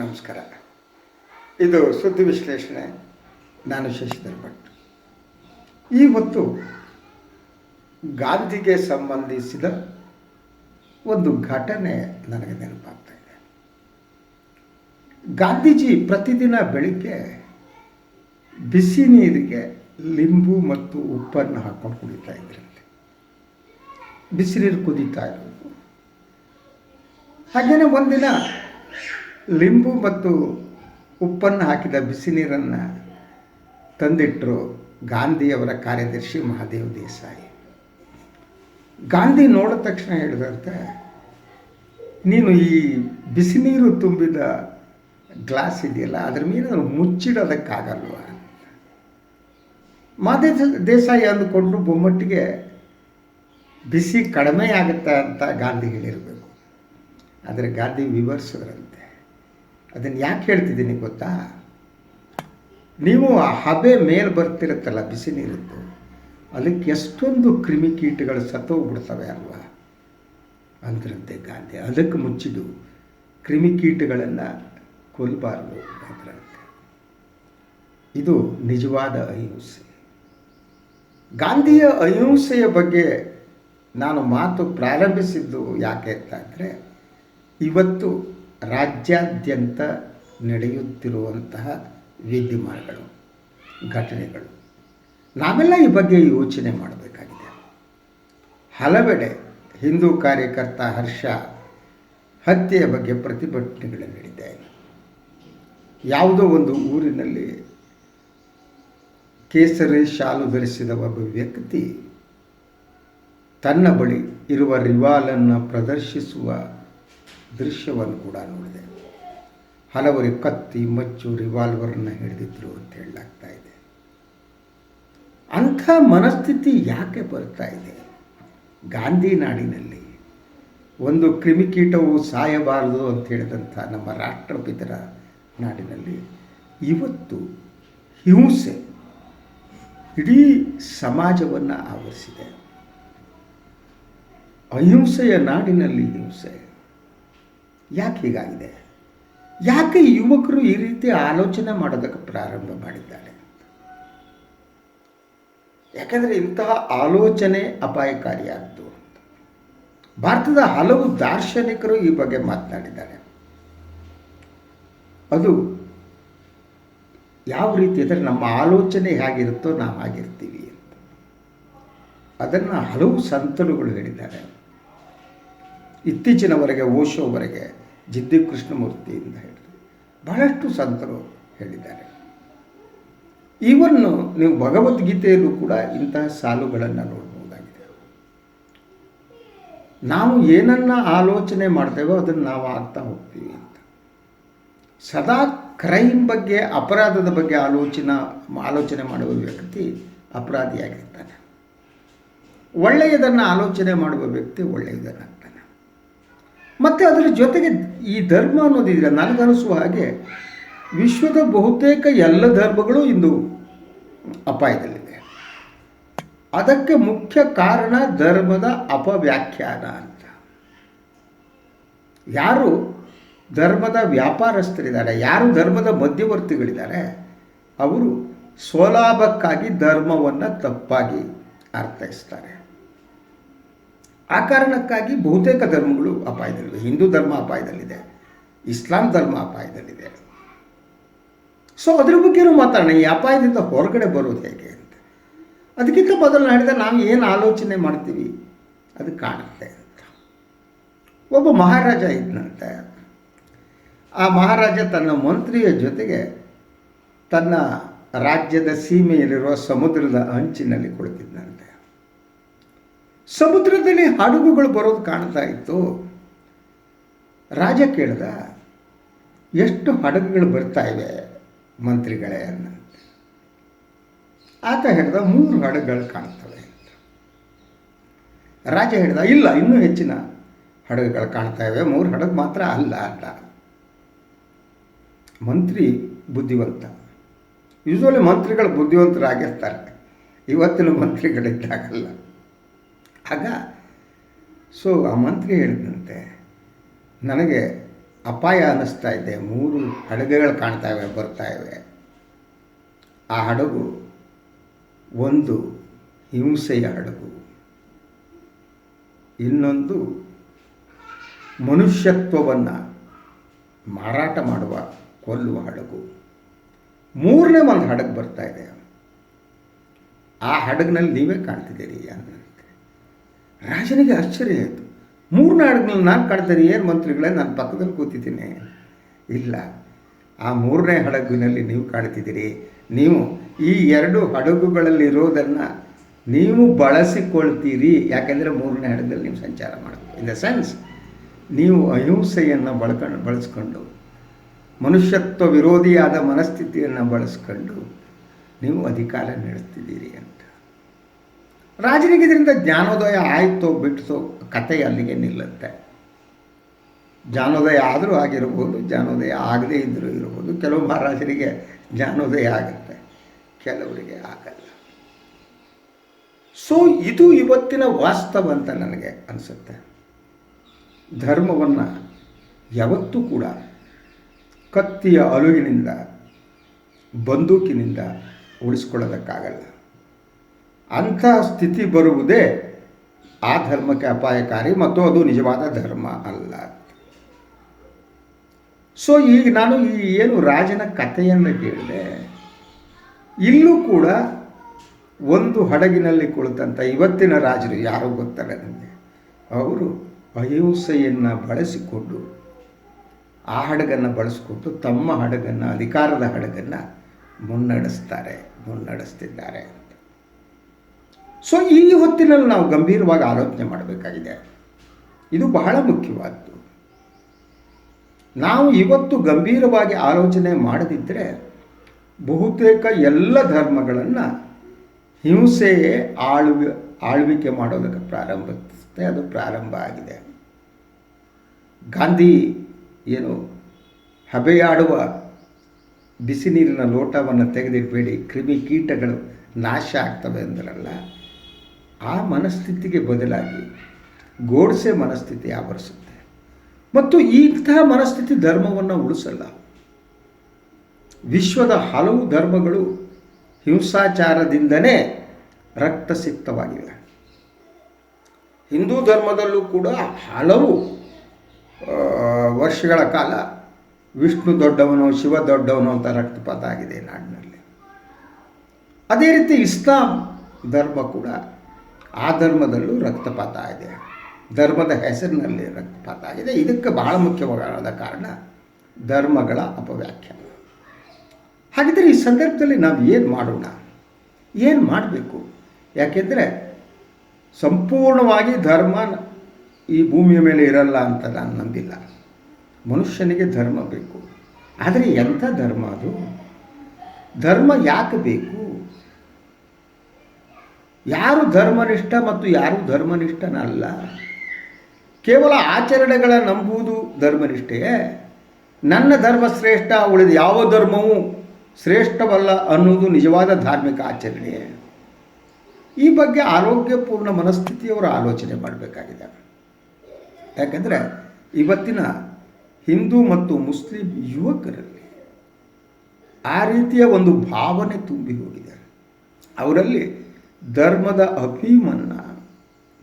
ನಮಸ್ಕಾರ. ಇದು ಸುದ್ದಿ ವಿಶ್ಲೇಷಣೆ. ನಾನು ಶಶಿಧರ್ ಭಟ್. ಇವತ್ತು ಗಾಂಧಿಗೆ ಸಂಬಂಧಿಸಿದ ಒಂದು ಘಟನೆ ನನಗೆ ನೆನಪಾಗ್ತಾ ಇದೆ. ಗಾಂಧೀಜಿ ಪ್ರತಿದಿನ ಬೆಳಿಗ್ಗೆ ಬಿಸಿ ನೀರಿಗೆ ಲಿಂಬು ಮತ್ತು ಉಪ್ಪನ್ನು ಹಾಕೊಂಡು ಕುಡಿತಾ ಇದ್ರಂತೆ. ಬಿಸಿ ನೀರು ಕುದೀತಾ ಇರೋದು. ಹಾಗೆಯೇ ಒಂದಿನ ಲಿಂಬು ಮತ್ತು ಉಪ್ಪನ್ನು ಹಾಕಿದ ಬಿಸಿ ನೀರನ್ನು ತಂದಿಟ್ಟರು ಗಾಂಧಿಯವರ ಕಾರ್ಯದರ್ಶಿ ಮಹಾದೇವ್ ದೇಸಾಯಿ. ಗಾಂಧಿ ನೋಡಿದ ತಕ್ಷಣ ಹೇಳಿದಂತೆ, ನೀನು ಈ ಬಿಸಿ ನೀರು ತುಂಬಿದ ಗ್ಲಾಸ್ ಇದೆಯಲ್ಲ ಅದರ ಮೇಲೆ ಮುಚ್ಚಿಡೋದಕ್ಕಾಗಲ್ವ? ಮಹಾದೇವ್ ದೇಸಾಯಿ ಅಂದುಕೊಂಡ್ರು ಬೊಮ್ಮಟ್ಟಿಗೆ ಬಿಸಿ ಕಡಿಮೆ ಆಗುತ್ತೆ ಅಂತ ಗಾಂಧಿ ಹೇಳಿರಬೇಕು. ಆದರೆ ಗಾಂಧಿ ವಿವರಿಸಿದ್ರಂತೆ. ಅದನ್ನು ಯಾಕೆ ಹೇಳ್ತಿದ್ದೀನಿ ಗೊತ್ತಾ? ನೀವು ಆ ಹಬೆ ಮೇಲೆ ಬರ್ತಿರುತ್ತಲ್ಲ ಬಿಸಿ ನೀರಿದ್ದು, ಅದಕ್ಕೆ ಎಷ್ಟೊಂದು ಕ್ರಿಮಿಕೀಟಗಳು ಸತ್ತೋಗ್ಬಿಡ್ತವೆ ಅಲ್ವಾ ಅಂದ್ರಂತೆ ಗಾಂಧಿ. ಅದಕ್ಕೆ ಮುಚ್ಚಿದು ಕ್ರಿಮಿಕೀಟಗಳನ್ನು ಕೊಲ್ಲಬಾರದು ಅಂದ್ರಂತೆ. ಇದು ನಿಜವಾದ ಅಹಿಂಸೆ. ಗಾಂಧಿಯ ಅಹಿಂಸೆಯ ಬಗ್ಗೆ ನಾನು ಮಾತು ಪ್ರಾರಂಭಿಸಿದ್ದು ಯಾಕೆ ಅಂತಂದರೆ, ಇವತ್ತು ರಾಜ್ಯಾದ್ಯಂತ ನಡೆಯುತ್ತಿರುವಂತಹ ವಿದ್ಯಮಾನಗಳು, ಘಟನೆಗಳು, ನಾವೆಲ್ಲ ಈ ಬಗ್ಗೆ ಯೋಚನೆ ಮಾಡಬೇಕಾಗಿದೆ. ಹಲವೆಡೆ ಹಿಂದೂ ಕಾರ್ಯಕರ್ತ ಹರ್ಷ ಹತ್ಯೆಯ ಬಗ್ಗೆ ಪ್ರತಿಭಟನೆಗಳು ನಡೆದಿದೆ. ಯಾವುದೋ ಒಂದು ಊರಿನಲ್ಲಿ ಕೇಸರಿ ಶಾಲು ಧರಿಸಿದ ಒಬ್ಬ ವ್ಯಕ್ತಿ ತನ್ನ ಬಳಿ ಇರುವ ರಿವಾಲನ್ನು ಪ್ರದರ್ಶಿಸುವ ದೃಶ್ಯವನ್ನು ಕೂಡ ನೋಡಿದೆ. ಹಲವರಿಗೆ ಕತ್ತಿ, ಮಚ್ಚು, ರಿವಾಲ್ವರನ್ನು ಹಿಡಿದಿದ್ರು ಅಂತ ಹೇಳಲಾಗ್ತಾ ಇದೆ. ಅಂಥ ಮನಸ್ಥಿತಿ ಯಾಕೆ ಬರ್ತಾ ಇದೆ? ಗಾಂಧಿ ನಾಡಿನಲ್ಲಿ ಒಂದು ಕ್ರಿಮಿಕೀಟವು ಸಾಯಬಾರದು ಅಂತ ಹೇಳಿದಂಥ ನಮ್ಮ ರಾಷ್ಟ್ರಪಿತರ ನಾಡಿನಲ್ಲಿ ಇವತ್ತು ಹಿಂಸೆ ಇಡೀ ಸಮಾಜವನ್ನು ಆವರಿಸಿದೆ. ಅಹಿಂಸೆಯ ನಾಡಿನಲ್ಲಿ ಹಿಂಸೆ ಯಾಕೆ ಹೀಗಾಗಿದೆ? ಯಾಕೆ ಯುವಕರು ಈ ರೀತಿ ಆಲೋಚನೆ ಮಾಡೋದಕ್ಕೆ ಪ್ರಾರಂಭ ಮಾಡಿದ್ದಾರೆ? ಯಾಕೆಂದರೆ ಇಂತಹ ಆಲೋಚನೆ ಅಪಾಯಕಾರಿಯಾದ್ದು. ಭಾರತದ ಹಲವು ದಾರ್ಶನಿಕರು ಈ ಬಗ್ಗೆ ಮಾತನಾಡಿದ್ದಾರೆ. ಅದು ಯಾವ ರೀತಿ ಅಂದರೆ, ನಮ್ಮ ಆಲೋಚನೆ ಹೇಗಿರುತ್ತೋ ನಾವು ಹಾಗಿರ್ತೀವಿ ಅಂತ. ಅದನ್ನು ಹಲವು ಸಂತರುಗಳು ಹೇಳಿದ್ದಾರೆ. ಇತ್ತೀಚಿನವರೆಗೆ ಓಶೋವರೆಗೆ, ಜಿಡ್ಡಿ ಕೃಷ್ಣಮೂರ್ತಿಯಿಂದ ಹಿಡಿದು ಬಹಳಷ್ಟು ಸಂತರು ಹೇಳಿದ್ದಾರೆ. ಇವನ್ನು ನೀವು ಭಗವದ್ಗೀತೆಯಲ್ಲೂ ಕೂಡ ಇಂತಹ ಸಾಲುಗಳನ್ನು ನೋಡಬಹುದಾಗಿದೆ. ನಾವು ಏನನ್ನ ಆಲೋಚನೆ ಮಾಡ್ತೇವೋ ಅದನ್ನು ನಾವು ಆಗ್ತಾ ಹೋಗ್ತೀವಿ ಅಂತ. ಸದಾ ಕ್ರೈಮ್ ಬಗ್ಗೆ, ಅಪರಾಧದ ಬಗ್ಗೆ ಆಲೋಚನೆ ಮಾಡುವ ವ್ಯಕ್ತಿ ಅಪರಾಧಿಯಾಗಿರ್ತಾನೆ. ಒಳ್ಳೆಯದನ್ನು ಆಲೋಚನೆ ಮಾಡುವ ವ್ಯಕ್ತಿ ಒಳ್ಳೆಯದನ್ನಾಗ್ತಾನೆ. ಮತ್ತು ಅದರ ಜೊತೆಗೆ ಈ ಧರ್ಮ ಅನ್ನೋದಿದೆ, ನನಗನಿಸುವ ಹಾಗೆ ವಿಶ್ವದ ಬಹುತೇಕ ಎಲ್ಲ ಧರ್ಮಗಳು ಇಂದು ಅಪಾಯದಲ್ಲಿದೆ. ಅದಕ್ಕೆ ಮುಖ್ಯ ಕಾರಣ ಧರ್ಮದ ಅಪವ್ಯಾಖ್ಯಾನ ಅಂತ. ಯಾರು ಧರ್ಮದ ವ್ಯಾಪಾರಸ್ಥರಿದ್ದಾರೆ, ಯಾರು ಧರ್ಮದ ಮಧ್ಯವರ್ತಿಗಳಿದ್ದಾರೆ, ಅವರು ಸ್ವಲಾಭಕ್ಕಾಗಿ ಧರ್ಮವನ್ನು ತಪ್ಪಾಗಿ ಅರ್ಥೈಸ್ತಾರೆ. ಆ ಕಾರಣಕ್ಕಾಗಿ ಬಹುತೇಕ ಧರ್ಮಗಳು ಅಪಾಯದಲ್ಲಿವೆ. ಹಿಂದೂ ಧರ್ಮ ಅಪಾಯದಲ್ಲಿದೆ, ಇಸ್ಲಾಂ ಧರ್ಮ ಅಪಾಯದಲ್ಲಿದೆ. ಸೊ ಅದ್ರ ಬಗ್ಗೆನೂ ಮಾತಾಡೋಣ. ಈ ಅಪಾಯದಿಂದ ಹೊರಗಡೆ ಬರೋದು ಹೇಗೆ ಅಂತ. ಅದಕ್ಕಿಂತ ಮೊದಲು ಹೇಳಿದ ನಾವು ಏನು ಆಲೋಚನೆ ಮಾಡ್ತೀವಿ ಅದು ಕಾಣುತ್ತೆ ಅಂತ. ಒಬ್ಬ ಮಹಾರಾಜ ಇದ್ದಂತೆ. ಆ ಮಹಾರಾಜ ತನ್ನ ಮಂತ್ರಿಯ ಜೊತೆಗೆ ತನ್ನ ರಾಜ್ಯದ ಸೀಮೆಯಲ್ಲಿರುವ ಸಮುದ್ರದ ಅಂಚಿನಲ್ಲಿ ಕುಳಿತಿದ್ದಂತೆ. ಸಮುದ್ರದಲ್ಲಿ ಹಡಗುಗಳು ಬರೋದು ಕಾಣ್ತಾ ಇತ್ತು. ರಾಜ ಕೇಳಿದ, ಎಷ್ಟು ಹಡಗುಗಳು ಬರ್ತಾ ಇವೆ ಮಂತ್ರಿಗಳೇ ಅನ್ನಂತೆ. ಆತ ಹೇಳಿದ, 3 ಹಡಗುಗಳು ಕಾಣ್ತವೆ ಅಂತ. ರಾಜ ಹೇಳಿದ, ಇಲ್ಲ, ಇನ್ನೂ ಹೆಚ್ಚಿನ ಹಡಗುಗಳು ಕಾಣ್ತಾ ಇವೆ, 3 ಹಡಗು ಮಾತ್ರ ಅಲ್ಲ ಅಂತ. ಮಂತ್ರಿ ಬುದ್ಧಿವಂತ. ಯೂಶ್ವಲಿ ಮಂತ್ರಿಗಳು ಬುದ್ಧಿವಂತರಾಗಿರ್ತಾರೆ, ಇವತ್ತಿನ ಮಂತ್ರಿಗಳಿದ್ದಾಗಲ್ಲ. ಆಗ ಆ ಮಂತ್ರಿ ಹೇಳಿದಂತೆ, ನನಗೆ ಅಪಾಯ ಅನ್ನಿಸ್ತಾ ಇದೆ. 3 ಹಡಗುಗಳು ಬರ್ತಾ ಇವೆ. ಆ ಹಡಗು ಒಂದು ಹಿಂಸೆಯ ಹಡಗು, ಇನ್ನೊಂದು ಮನುಷ್ಯತ್ವವನ್ನು ಮಾರಾಟ ಮಾಡುವ ಕೊಲ್ಲುವ ಹಡಗು, 3ನೇ ಒಂದು ಹಡಗು ಬರ್ತಾ ಇದೆ. ಆ ಹಡಗಿನಲ್ಲಿ ನೀವೇ ಕಾಣ್ತಿದ್ದೀರಿ ಅನ್ನಂತೆ. ರಾಜನಿಗೆ ಆಶ್ಚರ್ಯ ಆಯಿತು. 3ನೇ ಹಡಗಿನಲ್ಲಿ ನಾನು ಕಾಣ್ತೀನಿ, ಏನು ಮಂತ್ರಿಗಳೇ ನಾನು ಪಕ್ಕದಲ್ಲಿ ಕೂತಿದ್ದೀನಿ? ಇಲ್ಲ, ಆ 3ನೇ ಹಡಗಿನಲ್ಲಿ ನೀವು ಕಾಣ್ತಿದ್ದೀರಿ. ನೀವು ಈ 2 ಹಡಗುಗಳಲ್ಲಿರೋದನ್ನು ನೀವು ಬಳಸಿಕೊಳ್ತೀರಿ. ಯಾಕೆಂದರೆ 3ನೇ ಹಡಗದಲ್ಲಿ ನೀವು ಸಂಚಾರ ಮಾಡಬೇಕು. ಇನ್ ದ ಸೆನ್ಸ್, ನೀವು ಅಹಿಂಸೆಯನ್ನು ಬಳಸ್ಕೊಂಡು, ಮನುಷ್ಯತ್ವ ವಿರೋಧಿಯಾದ ಮನಸ್ಥಿತಿಯನ್ನು ಬಳಸ್ಕೊಂಡು ನೀವು ಅಧಿಕಾರ ನಡೆಸ್ತಿದ್ದೀರಿ ಅಂತ. ರಾಜನಿಗೆ ಇದರಿಂದ ಜ್ಞಾನೋದಯ ಆಯಿತೋ ಬಿಟ್ಟೋ ಕಥೆ ಅಲ್ಲಿಗೆ ನಿಲ್ಲುತ್ತೆ. ಜ್ಞಾನೋದಯ ಆದರೂ ಆಗಿರ್ಬೋದು, ಜ್ಞಾನೋದಯ ಆಗದೇ ಇದ್ದರೂ ಇರ್ಬೋದು. ಕೆಲವು ಮಹಾರಾಜರಿಗೆ ಜ್ಞಾನೋದಯ ಆಗುತ್ತೆ, ಕೆಲವರಿಗೆ ಆಗಲ್ಲ. ಸೊ ಇದು ಇವತ್ತಿನ ವಾಸ್ತವ ಅಂತ ನನಗೆ ಅನಿಸುತ್ತೆ. ಧರ್ಮವನ್ನು ಯಾವತ್ತೂ ಕೂಡ ಕತ್ತಿಯ ಅಲುಗಿನಿಂದ, ಬಂದೂಕಿನಿಂದ ಉಳಿಸ್ಕೊಳ್ಳೋದಕ್ಕಾಗಲ್ಲ. ಅಂಥ ಸ್ಥಿತಿ ಬರುವುದೇ ಆ ಧರ್ಮಕ್ಕೆ ಅಪಾಯಕಾರಿ, ಮತ್ತು ಅದು ನಿಜವಾದ ಧರ್ಮ ಅಲ್ಲ. ಸೊ ಈಗ ನಾನು ಏನು ರಾಜನ ಕಥೆಯನ್ನು ಕೇಳಿದೆ, ಇಲ್ಲೂ ಕೂಡ ಒಂದು ಹಡಗಿನಲ್ಲಿ ಕುಳಿತಂಥ ಇವತ್ತಿನ ರಾಜರು ಯಾರು ಗೊತ್ತಲ್ಲ ನನಗೆ, ಅವರು ಅಹಿಂಸೆಯನ್ನು ಬಳಸಿಕೊಂಡು, ಆ ಹಡಗನ್ನು ಬಳಸಿಕೊಂಡು ತಮ್ಮ ಹಡಗನ್ನು, ಅಧಿಕಾರದ ಹಡಗನ್ನು ಮುನ್ನಡೆಸ್ತಿದ್ದಾರೆ ಅಂತ. ಸೊ ಈ ಹೊತ್ತಿನಲ್ಲಿ ನಾವು ಗಂಭೀರವಾಗಿ ಆಲೋಚನೆ ಮಾಡಬೇಕಾಗಿದೆ. ಇದು ಬಹಳ ಮುಖ್ಯವಾದ್ದು. ನಾವು ಇವತ್ತು ಗಂಭೀರವಾಗಿ ಆಲೋಚನೆ ಮಾಡದಿದ್ದರೆ ಬಹುತೇಕ ಎಲ್ಲ ಧರ್ಮಗಳನ್ನು ಹಿಂಸೆಯೇ ಆಳ್ವಿಕೆ ಮಾಡೋದಕ್ಕೆ ಪ್ರಾರಂಭಿಸುತ್ತೆ. ಅದು ಪ್ರಾರಂಭ ಆಗಿದೆ. ಗಾಂಧಿ ಏನು ಹಬೆಯಾಡುವ ಬಿಸಿ ನೀರಿನ ಲೋಟವನ್ನು ತೆಗೆದಿಡಬೇಡಿ, ಕ್ರಿಮಿ ಕೀಟಗಳು ನಾಶ ಆಗ್ತವೆ ಅಂದ್ರಲ್ಲ, ಆ ಮನಸ್ಥಿತಿಗೆ ಬದಲಾಗಿ ಗೋಡ್ಸೆ ಮನಸ್ಥಿತಿ ಆವರಿಸುತ್ತೆ. ಮತ್ತು ಇಂತಹ ಮನಸ್ಥಿತಿ ಧರ್ಮವನ್ನು ಉಳಿಸಲ್ಲ. ವಿಶ್ವದ ಹಲವು ಧರ್ಮಗಳು ಹಿಂಸಾಚಾರದಿಂದನೇ ರಕ್ತಸಿಕ್ತವಾಗಿವೆ. ಹಿಂದೂ ಧರ್ಮದಲ್ಲೂ ಕೂಡ ಹಲವು ವರ್ಷಗಳ ಕಾಲ ವಿಷ್ಣು ದೊಡ್ಡವನು, ಶಿವ ದೊಡ್ಡವನು ಅಂತ ರಕ್ತಪಾತ ಆಗಿದೆ ನಾಡಿನಲ್ಲಿ. ಅದೇ ರೀತಿ ಇಸ್ಲಾಂ ಧರ್ಮ ಕೂಡ, ಆ ಧರ್ಮದಲ್ಲೂ ರಕ್ತಪಾತ ಇದೆ. ಧರ್ಮದ ಹೆಸರಿನಲ್ಲಿ ರಕ್ತಪಾತ ಆಗಿದೆ. ಇದಕ್ಕೆ ಬಹಳ ಮುಖ್ಯವಾದ ಕಾರಣ ಧರ್ಮಗಳ ಅಪವ್ಯಾಖ್ಯಾನ. ಹಾಗಿದ್ದರೆ ಈ ಸಂದರ್ಭದಲ್ಲಿ ನಾವು ಏನು ಮಾಡೋಣ, ಏನು ಮಾಡಬೇಕು? ಯಾಕೆಂದರೆ ಸಂಪೂರ್ಣವಾಗಿ ಧರ್ಮ ಈ ಭೂಮಿಯ ಮೇಲೆ ಇರಲ್ಲ ಅಂತ ನಾನು ನಂಬಿಲ್ಲ. ಮನುಷ್ಯನಿಗೆ ಧರ್ಮ ಬೇಕು. ಆದರೆ ಎಂಥ ಧರ್ಮ ಅದು? ಧರ್ಮ ಯಾಕೆ ಬೇಕು? ಯಾರು ಧರ್ಮನಿಷ್ಠ ಮತ್ತು ಯಾರು ಧರ್ಮನಿಷ್ಠನಲ್ಲ? ಕೇವಲ ಆಚರಣೆಗಳ ನಂಬುವುದು ಧರ್ಮನಿಷ್ಠೆಯೇ? ನನ್ನ ಧರ್ಮ ಶ್ರೇಷ್ಠ, ಉಳಿದ ಯಾವ ಧರ್ಮವೂ ಶ್ರೇಷ್ಠವಲ್ಲ ಅನ್ನೋದು ನಿಜವಾದ ಧಾರ್ಮಿಕ ಆಚರಣೆಯೇ? ಈ ಬಗ್ಗೆ ಆರೋಗ್ಯಪೂರ್ಣ ಮನಸ್ಥಿತಿಯವರು ಆಲೋಚನೆ ಮಾಡಬೇಕಾಗಿದೆ. ಯಾಕೆಂದರೆ ಇವತ್ತಿನ ಹಿಂದೂ ಮತ್ತು ಮುಸ್ಲಿಂ ಯುವಕರಲ್ಲಿ ಆ ರೀತಿಯ ಒಂದು ಭಾವನೆ ತುಂಬಿ ಹೋಗಿದೆ. ಅವರಲ್ಲಿ ಧರ್ಮದ ಅಭಿಮಾನ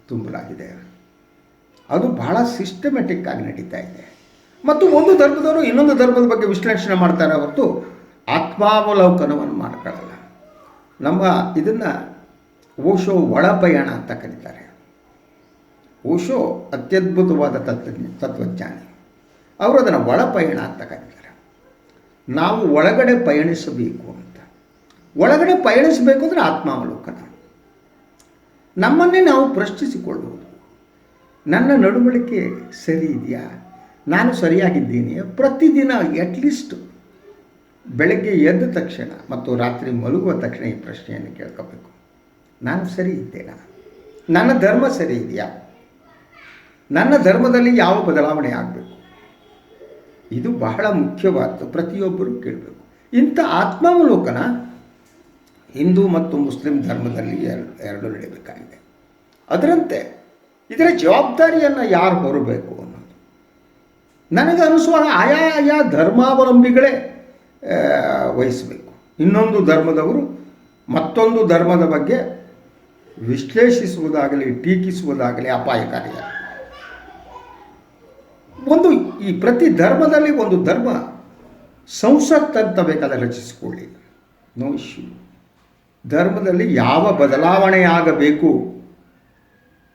ತುಂಬಲಾಗಿದೆ. ಅದು ಬಹಳ ಸಿಸ್ಟಮೆಟಿಕ್ ಆಗಿ ನಡೀತಾ ಇದೆ. ಮತ್ತು ಒಂದು ಧರ್ಮದವರು ಇನ್ನೊಂದು ಧರ್ಮದ ಬಗ್ಗೆ ವಿಶ್ಲೇಷಣೆ ಮಾಡ್ತಾರೆ ಹೊರತು ಆತ್ಮಾವಲೋಕನವನ್ನು ಮಾಡ್ಕೊಳ್ಳಲ್ಲ. ನಮ್ಮ ಇದನ್ನು ಓಶೋ ಒಳಪಯಣ ಅಂತ ಕರೀತಾರೆ. ಓಶೋ ಅತ್ಯದ್ಭುತವಾದ ತತ್ವಜ್ಞಾನಿ. ಅವರು ಅದನ್ನು ಒಳಪಯಣ ಅಂತ ಕರೀತಾರೆ. ನಾವು ಒಳಗಡೆ ಪಯಣಿಸಬೇಕು ಅಂತ. ಒಳಗಡೆ ಪಯಣಿಸಬೇಕು ಅಂದರೆ ಆತ್ಮಾವಲೋಕನ. ನಮ್ಮನ್ನೇ ನಾವು ಪ್ರಶ್ನಿಸಿಕೊಳ್ಳುವುದು. ನನ್ನ ನಡವಳಿಕೆ ಸರಿ ಇದೆಯಾ? ನಾನು ಸರಿಯಾಗಿದ್ದೀನಿ? ಪ್ರತಿದಿನ ಅಟ್ಲೀಸ್ಟ್ ಬೆಳಗ್ಗೆ ಎದ್ದ ತಕ್ಷಣ ಮತ್ತು ರಾತ್ರಿ ಮಲಗುವ ತಕ್ಷಣ ಈ ಪ್ರಶ್ನೆಯನ್ನು ಕೇಳ್ಕೋಬೇಕು. ನಾನು ಸರಿ ಇದ್ದೇನಾ? ನನ್ನ ಧರ್ಮ ಸರಿ ಇದೆಯಾ? ನನ್ನ ಧರ್ಮದಲ್ಲಿ ಯಾವ ಬದಲಾವಣೆ ಆಗಬೇಕು? ಇದು ಬಹಳ ಮುಖ್ಯವಾದ್ದು. ಪ್ರತಿಯೊಬ್ಬರೂ ಕೇಳಬೇಕು. ಇಂಥ ಆತ್ಮಾವಲೋಕನ ಹಿಂದೂ ಮತ್ತು ಮುಸ್ಲಿಂ ಧರ್ಮದಲ್ಲಿ ಎರಡು ನಡೀಬೇಕಾಗಿದೆ. ಅದರಂತೆ ಇದರ ಜವಾಬ್ದಾರಿಯನ್ನು ಯಾರು ಹೊರಬೇಕು ಅನ್ನೋದು. ನನಗೆ ಅನಿಸುವಾಗ ಆಯಾ ಧರ್ಮಾವಲಂಬಿಗಳೇ ವಹಿಸಬೇಕು. ಇನ್ನೊಂದು ಧರ್ಮದವರು ಮತ್ತೊಂದು ಧರ್ಮದ ಬಗ್ಗೆ ವಿಶ್ಲೇಷಿಸುವುದಾಗಲಿ ಟೀಕಿಸುವುದಾಗಲಿ ಅಪಾಯಕಾರಿಯಾಗಿದೆ. ಈ ಪ್ರತಿ ಧರ್ಮದಲ್ಲಿ ಒಂದು ಧರ್ಮ ಸಂಸತ್ ಅಂತ ಬೇಕಾದರೆ ರಚಿಸಿಕೊಳ್ಳಿ, ನೋ ಇಶ್ಯೂ. ಧರ್ಮದಲ್ಲಿ ಯಾವ ಬದಲಾವಣೆಯಾಗಬೇಕು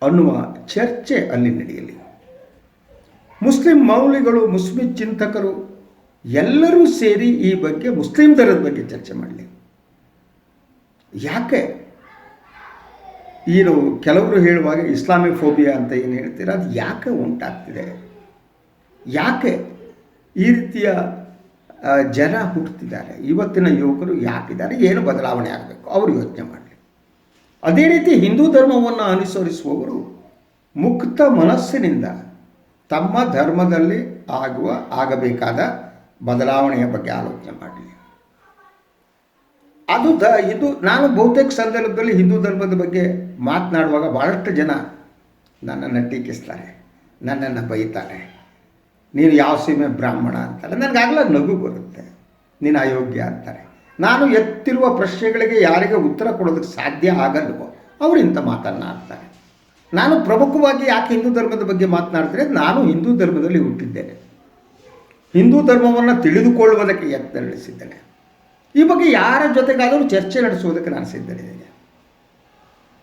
ಅನ್ನುವ ಚರ್ಚೆ ಅಲ್ಲಿ ನಡೆಯಲಿ. ಮುಸ್ಲಿಂ ಮೌಲ್ಯಗಳು, ಮುಸ್ಲಿಂ ಚಿಂತಕರು ಎಲ್ಲರೂ ಸೇರಿ ಈ ಬಗ್ಗೆ ಮುಸ್ಲಿಂ ಧರ್ಮದ ಬಗ್ಗೆ ಚರ್ಚೆ ಮಾಡಲಿ. ಯಾಕೆ ಕೆಲವರು ಹೇಳುವಾಗ ಇಸ್ಲಾಮಿಕ್ ಫೋಬಿಯಾ ಅಂತ ಏನು ಹೇಳ್ತೀರ, ಅದು ಯಾಕೆ ಉಂಟಾಗ್ತಿದೆ? ಯಾಕೆ ಈ ರೀತಿಯ ಜನ ಹುಟ್ಟುತ್ತಿದ್ದಾರೆ? ಇವತ್ತಿನ ಯುವಕರು ಯಾಕಿದ್ದಾರೆ? ಏನು ಬದಲಾವಣೆ ಆಗಬೇಕು ಅವರು ಯೋಚನೆ ಮಾಡಲಿ. ಅದೇ ರೀತಿ ಹಿಂದೂ ಧರ್ಮವನ್ನು ಅನುಸರಿಸುವವರು ಮುಕ್ತ ಮನಸ್ಸಿನಿಂದ ತಮ್ಮ ಧರ್ಮದಲ್ಲಿ ಆಗಬೇಕಾದ ಬದಲಾವಣೆಯ ಬಗ್ಗೆ ಆಲೋಚನೆ ಮಾಡಲಿ. ಇದು ನಾನು ಬಹುತೇಕ ಸಂದರ್ಭದಲ್ಲಿ ಹಿಂದೂ ಧರ್ಮದ ಬಗ್ಗೆ ಮಾತನಾಡುವಾಗ ಭಾಳಷ್ಟು ಜನ ನನ್ನನ್ನು ಟೀಕಿಸ್ತಾರೆ, ನನ್ನನ್ನು ಬೈತಾರೆ. ನೀನು ಯಾವ ಸೀಮೆ ಬ್ರಾಹ್ಮಣ ಅಂತಾರೆ. ನನಗಾಗಲೇ ನಗು ಬರುತ್ತೆ. ನೀನು ಅಯೋಗ್ಯ ಅಂತಾರೆ. ನಾನು ಎತ್ತಿರುವ ಪ್ರಶ್ನೆಗಳಿಗೆ ಯಾರಿಗೆ ಉತ್ತರ ಕೊಡೋದಕ್ಕೆ ಸಾಧ್ಯ ಆಗಲ್ವೋ ಅವರು ಇಂಥ ಮಾತನ್ನು ಆಡ್ತಾರೆ. ನಾನು ಪ್ರಮುಖವಾಗಿ ಯಾಕೆ ಹಿಂದೂ ಧರ್ಮದ ಬಗ್ಗೆ ಮಾತನಾಡ್ತೇನೆ, ನಾನು ಹಿಂದೂ ಧರ್ಮದಲ್ಲಿ ಹುಟ್ಟಿದ್ದೇನೆ. ಹಿಂದೂ ಧರ್ಮವನ್ನು ತಿಳಿದುಕೊಳ್ಳುವುದಕ್ಕೆ ಯತ್ನ ನಡೆಸಿದ್ದೇನೆ. ಈ ಬಗ್ಗೆ ಯಾರ ಜೊತೆಗಾದರೂ ಚರ್ಚೆ ನಡೆಸುವುದಕ್ಕೆ ನಾನು ಸಿದ್ಧನಿದ್ದೇನೆ.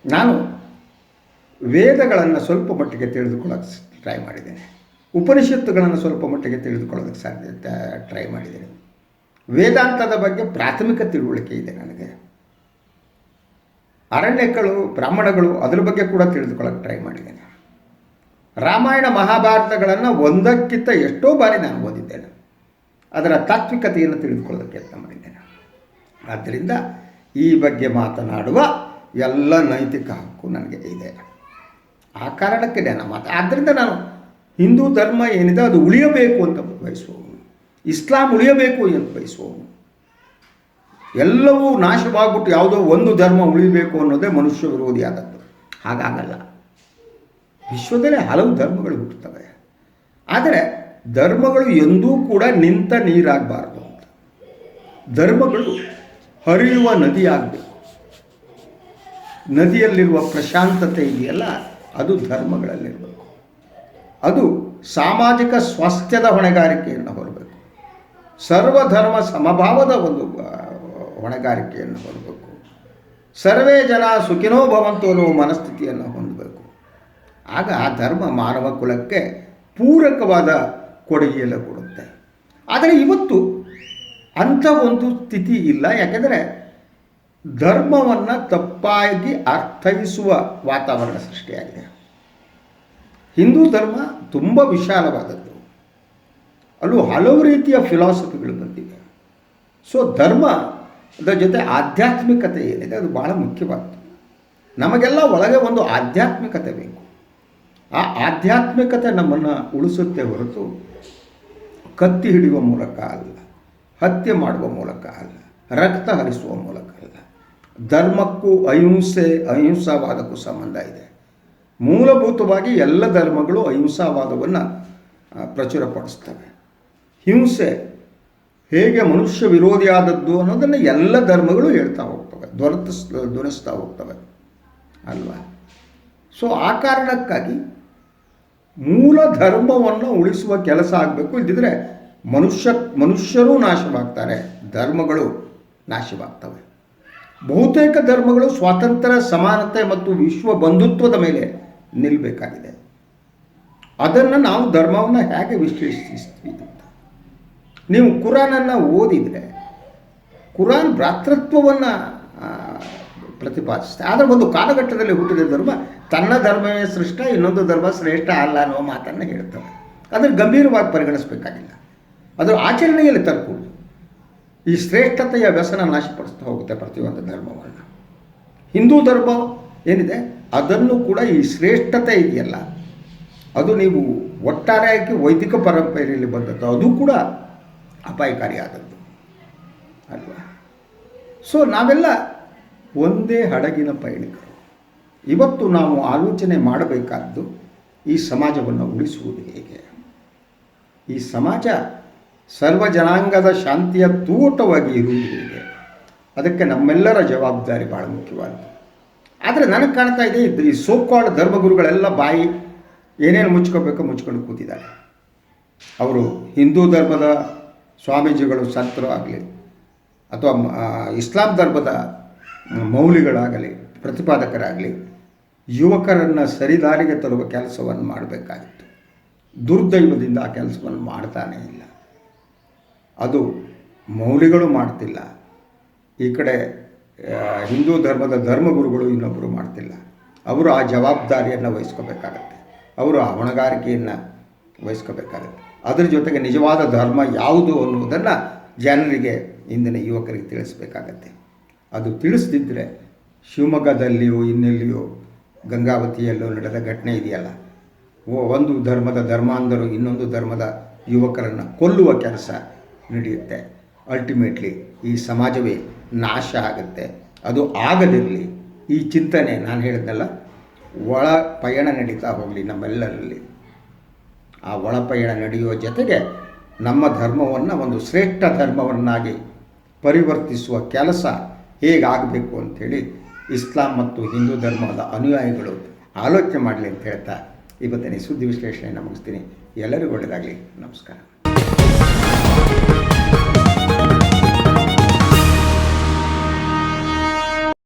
ನಾನು ವೇದಗಳನ್ನು ಸ್ವಲ್ಪ ಮಟ್ಟಿಗೆ ತಿಳಿದುಕೊಳ್ಳೋಕ್ಕೆ ಟ್ರೈ ಮಾಡಿದ್ದೇನೆ. ಉಪನಿಷತ್ತುಗಳನ್ನು ಸ್ವಲ್ಪ ಮಟ್ಟಿಗೆ ತಿಳಿದುಕೊಳ್ಳೋದಕ್ಕೆ ಟ್ರೈ ಮಾಡಿದ್ದೇನೆ. ವೇದಾಂತದ ಬಗ್ಗೆ ಪ್ರಾಥಮಿಕ ತಿಳುವಳಿಕೆ ಇದೆ ನನಗೆ. ಅರಣ್ಯಗಳು, ಬ್ರಾಹ್ಮಣಗಳು ಅದರ ಬಗ್ಗೆ ಕೂಡ ತಿಳಿದುಕೊಳ್ಳೋಕೆ ಟ್ರೈ ಮಾಡಿದ್ದೇನೆ. ರಾಮಾಯಣ ಮಹಾಭಾರತಗಳನ್ನು ಒಂದಕ್ಕಿಂತ ಎಷ್ಟೋ ಬಾರಿ ನಾನು ಓದಿದ್ದೇನೆ. ಅದರ ತಾತ್ವಿಕತೆಯನ್ನು ತಿಳಿದುಕೊಳ್ಳೋದಕ್ಕೆ ಯತ್ನ ಮಾಡಿದ್ದೇನೆ. ಆದ್ದರಿಂದ ಈ ಬಗ್ಗೆ ಮಾತನಾಡುವ ಎಲ್ಲ ನೈತಿಕ ಹಕ್ಕು ನನಗೆ ಇದೆ. ಆ ಕಾರಣಕ್ಕೆ ನಾನು ಆದ್ದರಿಂದ ನಾನು ಹಿಂದೂ ಧರ್ಮ ಏನಿದೆ ಅದು ಉಳಿಯಬೇಕು ಅಂತ ಬಯಸುವವನು, ಇಸ್ಲಾಂ ಉಳಿಯಬೇಕು ಅಂತ ಬಯಸುವವನು. ಎಲ್ಲವೂ ನಾಶವಾಗ್ಬಿಟ್ಟು ಯಾವುದೋ ಒಂದು ಧರ್ಮ ಉಳಿಬೇಕು ಅನ್ನೋದೇ ಮನುಷ್ಯ ವಿರೋಧಿಯಾದದ್ದು. ಹಾಗಾಗಲ್ಲ. ವಿಶ್ವದಲ್ಲೇ ಹಲವು ಧರ್ಮಗಳು ಹುಟ್ಟುತ್ತವೆ. ಆದರೆ ಧರ್ಮಗಳು ಎಂದೂ ಕೂಡ ನಿಂತ ನೀರಾಗಬಾರ್ದು ಅಂತ. ಧರ್ಮಗಳು ಹರಿಯುವ ನದಿಯಾಗಬೇಕು. ನದಿಯಲ್ಲಿರುವ ಪ್ರಶಾಂತತೆ ಇದೆಯಲ್ಲ, ಅದು ಧರ್ಮಗಳಲ್ಲಿರಬೇಕು. ಅದು ಸಾಮಾಜಿಕ ಸ್ವಾಸ್ಥ್ಯದ ಹೊಣೆಗಾರಿಕೆಯನ್ನು ಹೊರಬೇಕು. ಸರ್ವಧರ್ಮ ಸಮಭಾವದ ಒಂದು ಹೊಣೆಗಾರಿಕೆಯನ್ನು ಹೊರಬೇಕು. ಸರ್ವೇ ಜನ ಸುಖಿನೋ ಭವಂತು ಅನ್ನುವ ಮನಸ್ಥಿತಿಯನ್ನು ಹೊಂದಬೇಕು. ಆಗ ಆ ಧರ್ಮ ಮಾನವ ಕುಲಕ್ಕೆ ಪೂರಕವಾದ ಕೊಡುಗೆಯನ್ನು ಕೊಡುತ್ತೆ. ಆದರೆ ಇವತ್ತು ಅಂಥ ಒಂದು ಸ್ಥಿತಿ ಇಲ್ಲ. ಯಾಕೆಂದರೆ ಧರ್ಮವನ್ನು ತಪ್ಪಾಗಿ ಅರ್ಥೈಸುವ ವಾತಾವರಣ ಸೃಷ್ಟಿಯಾಗಿದೆ. ಹಿಂದೂ ಧರ್ಮ ತುಂಬ ವಿಶಾಲವಾದದ್ದು. ಅಲ್ಲೂ ಹಲವು ರೀತಿಯ ಫಿಲಾಸಫಿಗಳು ಬಂದಿವೆ. ಸೊ ಧರ್ಮದ ಜೊತೆ ಆಧ್ಯಾತ್ಮಿಕತೆ ಏನಿದೆ ಅದು ಭಾಳ ಮುಖ್ಯವಾದ್ದು. ನಮಗೆಲ್ಲ ಒಳಗೆ ಒಂದು ಆಧ್ಯಾತ್ಮಿಕತೆ ಬೇಕು. ಆ ಆಧ್ಯಾತ್ಮಿಕತೆ ನಮ್ಮನ್ನು ಉಳಿಸುತ್ತೆ ಹೊರತು ಕತ್ತಿ ಹಿಡಿಯುವ ಮೂಲಕ ಅಲ್ಲ, ಹತ್ಯೆ ಮಾಡುವ ಮೂಲಕ ಅಲ್ಲ, ರಕ್ತ ಹರಿಸುವ ಮೂಲಕ ಅಲ್ಲ. ಧರ್ಮಕ್ಕೂ ಅಹಿಂಸಾವಾದಕ್ಕೂ ಸಂಬಂಧ ಇದೆ. ಮೂಲಭೂತವಾಗಿ ಎಲ್ಲ ಧರ್ಮಗಳು ಅಹಿಂಸಾವಾದವನ್ನು ಪ್ರಚುರಪಡಿಸ್ತವೆ. ಹಿಂಸೆ ಹೇಗೆ ಮನುಷ್ಯ ವಿರೋಧಿಯಾದದ್ದು ಅನ್ನೋದನ್ನು ಎಲ್ಲ ಧರ್ಮಗಳು ಹೇಳ್ತಾ ಹೋಗ್ತವೆ, ಧ್ವನಿಸ್ತಾ ಹೋಗ್ತವೆ ಅಲ್ವಾ. ಸೊ ಆ ಕಾರಣಕ್ಕಾಗಿ ಮೂಲ ಧರ್ಮವನ್ನು ಉಳಿಸುವ ಕೆಲಸ ಆಗಬೇಕು. ಇಲ್ಲದಿದ್ದರೆ ಮನುಷ್ಯರೂ ನಾಶವಾಗ್ತಾರೆ, ಧರ್ಮಗಳು ನಾಶವಾಗ್ತವೆ. ಬಹುತೇಕ ಧರ್ಮಗಳು ಸ್ವಾತಂತ್ರ್ಯ, ಸಮಾನತೆ ಮತ್ತು ವಿಶ್ವ ಬಂಧುತ್ವದ ಮೇಲೆ ನಿಲ್ಲಬೇಕಾಗಿದೆ. ಅದನ್ನು ನಾವು ಧರ್ಮವನ್ನು ಹೇಗೆ ವಿಶ್ಲೇಷಿಸ್ತೀವಿ ಅಂತ ನೀವು ಕುರಾನನ್ನು ಓದಿದರೆ, ಕುರಾನ್ ಭ್ರಾತೃತ್ವವನ್ನು ಪ್ರತಿಪಾದಿಸುತ್ತೆ. ಆದರೆ ಒಂದು ಕಾಲಘಟ್ಟದಲ್ಲಿ ಹುಟ್ಟಿದ ಧರ್ಮ ತನ್ನ ಧರ್ಮವೇ ಶ್ರೇಷ್ಠ, ಇನ್ನೊಂದು ಧರ್ಮ ಶ್ರೇಷ್ಠ ಅಲ್ಲ ಅನ್ನೋ ಮಾತನ್ನು ಹೇಳ್ತವೆ. ಅದನ್ನು ಗಂಭೀರವಾಗಿ ಪರಿಗಣಿಸಬೇಕಾಗಿಲ್ಲ. ಅದರ ಆಚರಣೆಯಲ್ಲಿ ತರ್ಕುವುದು ಈ ಶ್ರೇಷ್ಠತೆಯ ವ್ಯಸನ ನಾಶಪಡಿಸ್ತಾ ಹೋಗುತ್ತೆ ಪ್ರತಿಯೊಂದು ಧರ್ಮವನ್ನು. ಹಿಂದೂ ಧರ್ಮ ಏನಿದೆ ಅದನ್ನು ಕೂಡ ಈ ಶ್ರೇಷ್ಠತೆ ಇದೆಯಲ್ಲ, ಅದು ನೀವು ಒಟ್ಟಾರೆಯಾಗಿ ವೈದಿಕ ಪರಂಪರೆಯಲ್ಲಿ ಬಂದದ್ದು, ಅದು ಕೂಡ ಅಪಾಯಕಾರಿಯಾದದ್ದು ಅಲ್ವಾ. ಸೊ ನಾವೆಲ್ಲ ಒಂದೇ ಹಡಗಿನ ಪಯಣಿಕರು. ಇವತ್ತು ನಾವು ಆಲೋಚನೆ ಮಾಡಬೇಕಾದ್ದು ಈ ಸಮಾಜವನ್ನು ಉಳಿಸುವುದು ಹೇಗೆ. ಈ ಸಮಾಜ ಸರ್ವ ಜನಾಂಗದ ಶಾಂತಿಯ ತೂಟವಾಗಿ ಇರುವುದು ಹೇಗೆ? ಅದಕ್ಕೆ ನಮ್ಮೆಲ್ಲರ ಜವಾಬ್ದಾರಿ ಭಾಳ ಮುಖ್ಯವಾದ್ದು. ಆದರೆ ನನಗೆ ಕಾಣ್ತಾ ಇದೆ ಈ ಸೋಕಾಲ್ಡ್ ಧರ್ಮಗುರುಗಳೆಲ್ಲ ಬಾಯಿ ಏನೇನು ಮುಚ್ಕೋಬೇಕೋ ಮುಚ್ಕೊಂಡು ಕೂತಿದ್ದಾರೆ. ಅವರು ಹಿಂದೂ ಧರ್ಮದ ಸ್ವಾಮೀಜಿಗಳು ಸಂತರು ಆಗಲಿ ಅಥವಾ ಇಸ್ಲಾಂ ಧರ್ಮದ ಮೌಲಿಗಳಾಗಲಿ ಪ್ರತಿಪಾದಕರಾಗಲಿ ಯುವಕರನ್ನು ಸರಿದಾರಿಗೆ ತರುವ ಕೆಲಸವನ್ನು ಮಾಡಬೇಕಾಗಿತ್ತು. ದುರ್ದೈವದಿಂದ ಆ ಕೆಲಸವನ್ನು ಮಾಡ್ತಾನೇ ಇಲ್ಲ. ಅದು ಮೌಲಿಗಳು ಮಾಡ್ತಿಲ್ಲ. ಈ ಕಡೆ ಹಿಂದೂ ಧರ್ಮದ ಧರ್ಮಗುರುಗಳು ಇನ್ನೊಬ್ಬರು ಮಾಡ್ತಿಲ್ಲ. ಅವರು ಆ ಜವಾಬ್ದಾರಿಯನ್ನು ವಹಿಸ್ಕೋಬೇಕಾಗತ್ತೆ. ಅವರು ಆ ಹೊಣೆಗಾರಿಕೆಯನ್ನು ವಹಿಸ್ಕೋಬೇಕಾಗತ್ತೆ. ಅದರ ಜೊತೆಗೆ ನಿಜವಾದ ಧರ್ಮ ಯಾವುದು ಅನ್ನುವುದನ್ನು ಜನರಿಗೆ, ಇಂದಿನ ಯುವಕರಿಗೆ ತಿಳಿಸ್ಬೇಕಾಗತ್ತೆ. ಅದು ತಿಳಿಸ್ದಿದ್ದರೆ ಶಿವಮೊಗ್ಗದಲ್ಲಿಯೋ ಇನ್ನೆಲ್ಲಿಯೋ ಗಂಗಾವತಿಯಲ್ಲೋ ನಡೆದ ಘಟನೆ ಇದೆಯಲ್ಲ, ಒಂದು ಧರ್ಮದ ಧರ್ಮಾಂಧರು ಇನ್ನೊಂದು ಧರ್ಮದ ಯುವಕರನ್ನು ಕೊಲ್ಲುವ ಕೆಲಸ ನಡೆಯುತ್ತೆ. ಅಲ್ಟಿಮೇಟ್ಲಿ ಈ ಸಮಾಜವೇ ನಾಶ ಆಗುತ್ತೆ. ಅದು ಆಗದಿರಲಿ. ಈ ಚಿಂತನೆ ನಾನು ಹೇಳಿದ್ನಲ್ಲ, ಒಳ ಪಯಣ ನಡೀತಾ ಹೋಗಲಿ ನಮ್ಮೆಲ್ಲರಲ್ಲಿ. ಆ ಒಳ ಪಯಣ ನಡೆಯುವ ಜೊತೆಗೆ ನಮ್ಮ ಧರ್ಮವನ್ನು ಒಂದು ಶ್ರೇಷ್ಠ ಧರ್ಮವನ್ನಾಗಿ ಪರಿವರ್ತಿಸುವ ಕೆಲಸ ಹೇಗಾಗಬೇಕು ಅಂಥೇಳಿ ಇಸ್ಲಾಂ ಮತ್ತು ಹಿಂದೂ ಧರ್ಮದ ಅನುಯಾಯಿಗಳು ಆಲೋಚನೆ ಮಾಡಲಿ ಅಂತ ಹೇಳ್ತಾ ಇವತ್ತಿನ ಸುದ್ದಿ ವಿಶ್ಲೇಷಣೆಯನ್ನು ಮುಗಿಸ್ತೀನಿ. ಎಲ್ಲರಿಗೂ ಒಳ್ಳೆಯದಾಗಲಿ. ನಮಸ್ಕಾರ.